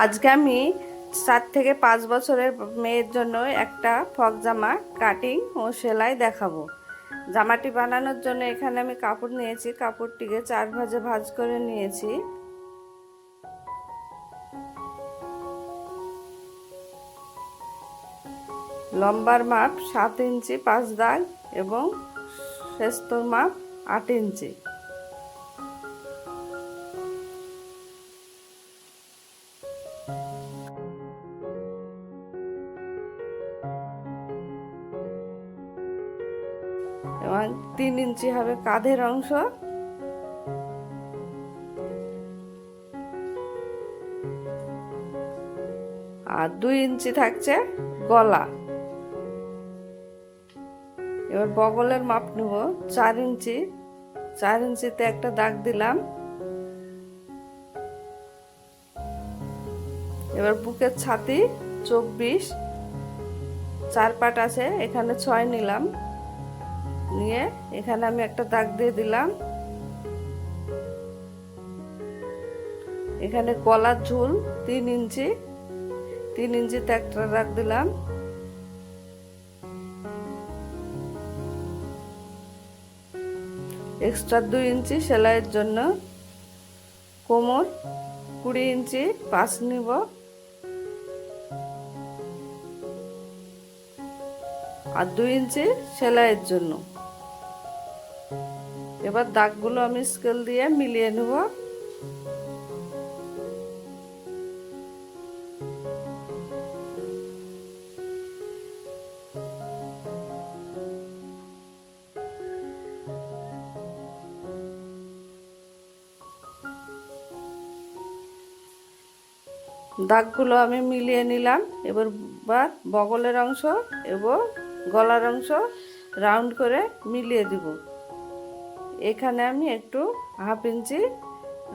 আজকে আমি 4 থেকে 5 বছরের মেয়ের জন্য একটা ফ্রক জামা কাটিং ও সেলাই দেখাবো। জামাটি বানানোর জন্য এখানে আমি কাপড় নিয়েছি, কাপড়টিকে 4 ভাঁজে ভাঁজ করে নিয়েছি। লম্বার মাপ 7 ইঞ্চি 5 দাগ এবং শেস্তর মাপ 8 ইঞ্চি। এবং 3 ইঞ্চি হবে কাঁধের অংশ, আর 2 ইঞ্চি থাকছে গলা। এবার বগলের মাপ নেব 4 ইঞ্চি, 4 ইঞ্চিতে একটা দাগ দিলাম। এবার বুকের ছাতি 24, 4 পাট আছে, এখানে 6 নিলাম, নিয়ে এখানে আমি একটা দাগ দিয়ে দিলাম। এখানে গলার ঝুল 3 ইঞ্চি, 3 ইঞ্চিতে একটা দাগ দিলাম। এক্সট্রা 2 ইঞ্চি সেলাইয়ের জন্য। কোমর 20 ইঞ্চি 5 নিব। আর 2 ইঞ্চি সেলাইয়ের জন্য। এবার দাগগুলো আমি স্কেল দিয়ে মিলিয়ে নেব। দাগগুলো আমি মিলিয়ে নিলাম। এবার বগলের অংশ এবং গলার অংশ রাউন্ড করে মিলিয়ে দিব। এখানে আমি একটু 1/2 ইঞ্চি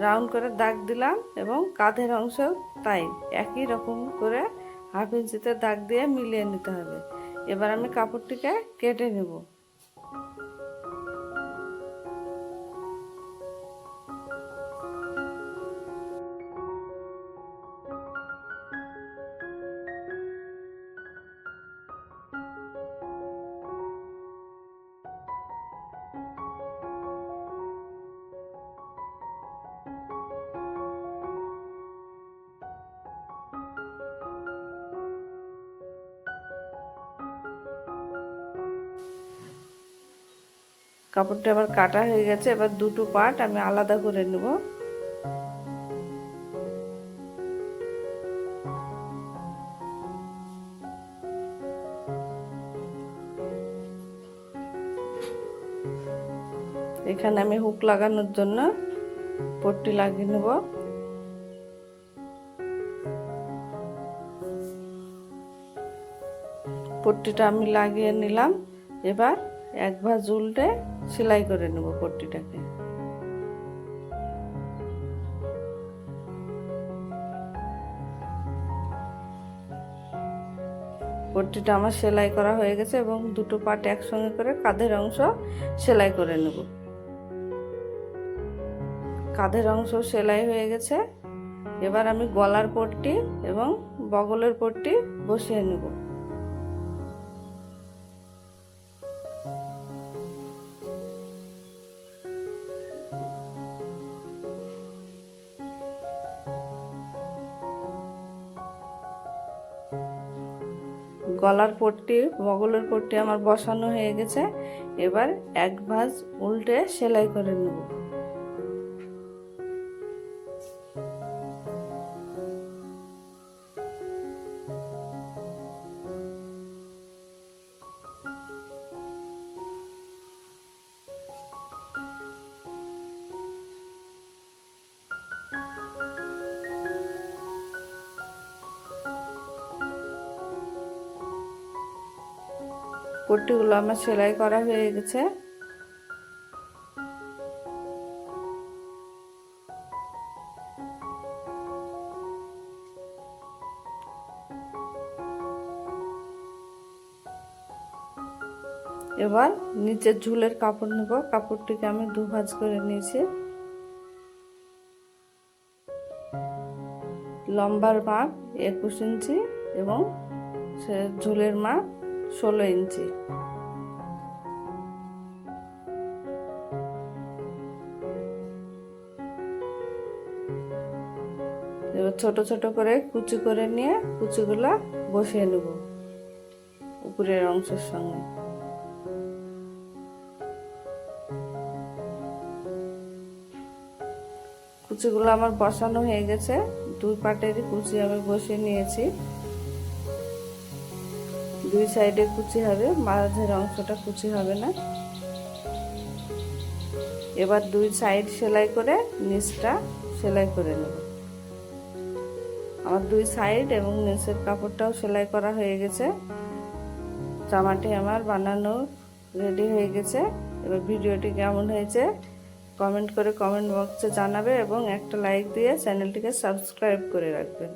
রাউন্ড করে দাগ দিলাম এবং কাঁধের অংশ তাই একই রকম করে 1/2 ইঞ্চিতে দাগ দিয়ে মিলিয়ে নিতে হবে। এবার আমি কাপড়টিকে কেটে নেব। কাপড়টা আবার কাটা হয়ে গেছে। এবার দুটো পার্ট আমি আলাদা করে নেব। এখানে আমি হুক লাগানোর জন্য পট্টি লাগিয়ে নেব। পট্টিটা আমি লাগিয়ে নিলাম। এবার 1 ভাঁজ উল্টে সেলাই করে নেব পট্টিটাকে। পট্টিটা আমার সেলাই করা হয়ে গেছে এবং দুটো পার্ট একসঙ্গে করে কাঁধের অংশ সেলাই করে নেব। কাঁধের অংশ সেলাই হয়ে গেছে। এবার আমি গলার পট্টি এবং বগলের পট্টি বসিয়ে নেব। গলার পট্টি বগলের পট্টি আমার বসানো হয়ে গেছে। এবার 1 ভাঁজ উল্টে সেলাই করে নেব। পট্টিগুলো আমার সেলাই করা হয়ে গেছে। এবার নিচের ঝুলের কাপড় নেব। কাপড়টিকে আমি 2 ভাঁজ করে নিয়েছি। লম্বার মাপ 21 ইঞ্চি এবং ঝুলের মাপ 16 ইঞ্চি। এবার ছোট ছোট করে কুচি করে নিয়ে কুচিগুলা বসিয়ে নেব উপরের অংশের সঙ্গে। কুচিগুলো আমার বসানো হয়ে গেছে, দুই পাটেরই কুচি আমি বসিয়ে নিয়েছি। দুই সাইডে কুচি হবে, মাঝের অংশটা কুচি হবে না। এবার দুই সাইড সেলাই করে নিচটা সেলাই করে নেব। আমার দুই সাইড এবং নিচের কাপড়টাও সেলাই করা হয়ে গেছে। জামাটি আমার বানানো রেডি হয়ে গেছে। এবার ভিডিওটি কেমন হয়েছে কমেন্ট করে কমেন্ট বক্সে জানাবে এবং একটা লাইক দিয়ে চ্যানেলটিকে সাবস্ক্রাইব করে রাখবেন।